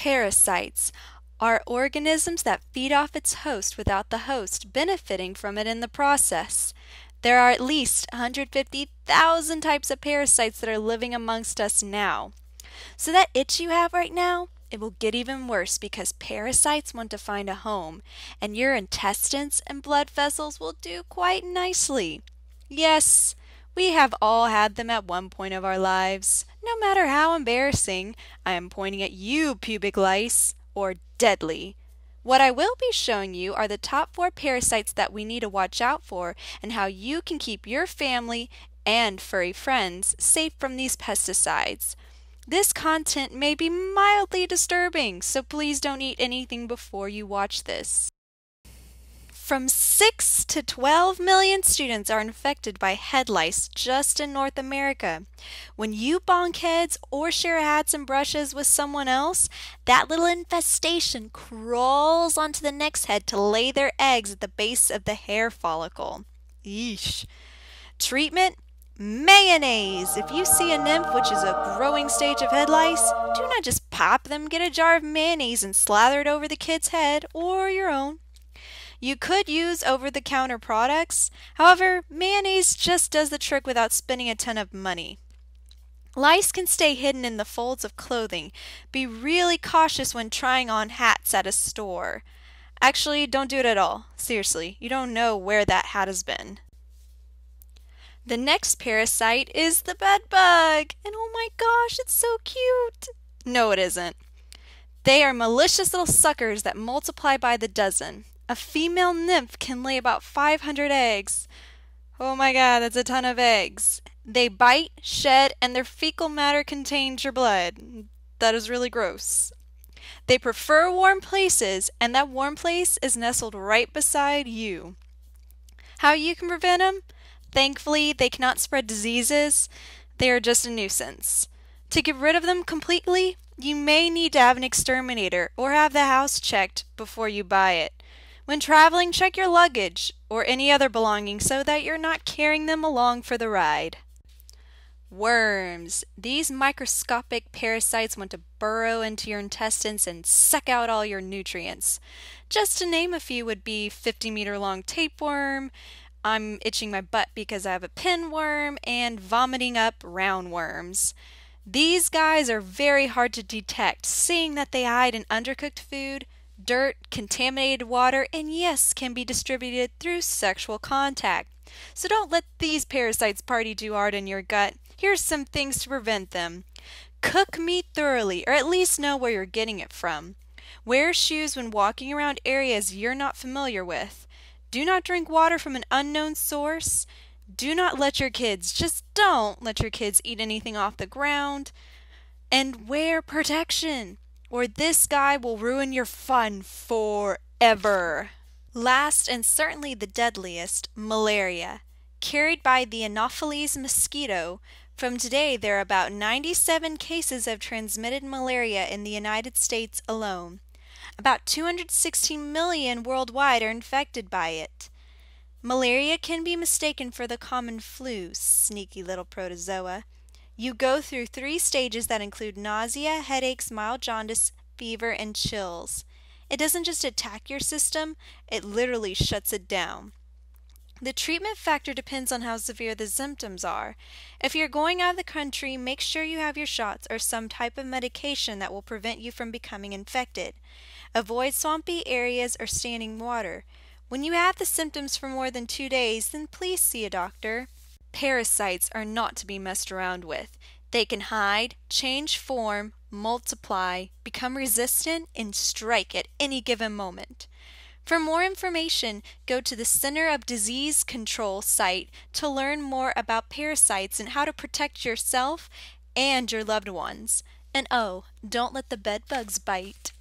Parasites are organisms that feed off its host without the host benefiting from it in the process. There are at least 150,000 types of parasites that are living amongst us now. So that itch you have right now, it will get even worse because parasites want to find a home, and your intestines and blood vessels will do quite nicely. Yes, we have all had them at one point of our lives. No matter how embarrassing, I am pointing at you, pubic lice, or deadly. What I will be showing you are the top 4 parasites that we need to watch out for and how you can keep your family and furry friends safe from these pesticides. This content may be mildly disturbing, so please don't eat anything before you watch this. From 6 to 12 million students are infected by head lice just in North America. When you bonk heads or share hats and brushes with someone else, that little infestation crawls onto the next head to lay their eggs at the base of the hair follicle. Yeesh. Treatment? Mayonnaise! If you see a nymph, which is a growing stage of head lice, do not just pop them. Get a jar of mayonnaise and slather it over the kid's head or your own. You could use over-the-counter products. However, mayonnaise just does the trick without spending a ton of money. Lice can stay hidden in the folds of clothing. Be really cautious when trying on hats at a store. Actually, don't do it at all. Seriously, you don't know where that hat has been. The next parasite is the bedbug. And oh my gosh, it's so cute. No, it isn't. They are malicious little suckers that multiply by the dozen. A female nymph can lay about 500 eggs. Oh my god, that's a ton of eggs. They bite, shed, and their fecal matter contains your blood. That is really gross. They prefer warm places, and that warm place is nestled right beside you. How you can prevent them? Thankfully, they cannot spread diseases. They are just a nuisance. To get rid of them completely, you may need to have an exterminator or have the house checked before you buy it. When traveling, check your luggage or any other belongings so that you're not carrying them along for the ride. Worms. These microscopic parasites want to burrow into your intestines and suck out all your nutrients. Just to name a few would be 50-meter-long tapeworm, I'm itching my butt because I have a pinworm, and vomiting up roundworms. These guys are very hard to detect, seeing that they hide in undercooked food, dirt, contaminated water, and yes, can be distributed through sexual contact. So don't let these parasites party too hard in your gut. Here's some things to prevent them. Cook meat thoroughly, or at least know where you're getting it from. Wear shoes when walking around areas you're not familiar with. Do not drink water from an unknown source. Do not let your kids, just don't let your kids eat anything off the ground. And wear protection, or this guy will ruin your fun forever. Last and certainly the deadliest, malaria. Carried by the Anopheles mosquito, from today there are about 97 cases of transmitted malaria in the United States alone. About 216 million worldwide are infected by it. Malaria can be mistaken for the common flu, sneaky little protozoa. You go through 3 stages that include nausea, headaches, mild jaundice, fever, and chills. It doesn't just attack your system, it literally shuts it down. The treatment factor depends on how severe the symptoms are. If you're going out of the country, make sure you have your shots or some type of medication that will prevent you from becoming infected. Avoid swampy areas or standing water. When you have the symptoms for more than 2 days, then please see a doctor. Parasites are not to be messed around with. They can hide, change form, multiply, become resistant, and strike at any given moment. For more information, go to the Center of Disease Control site to learn more about parasites and how to protect yourself and your loved ones. And oh, don't let the bed bugs bite.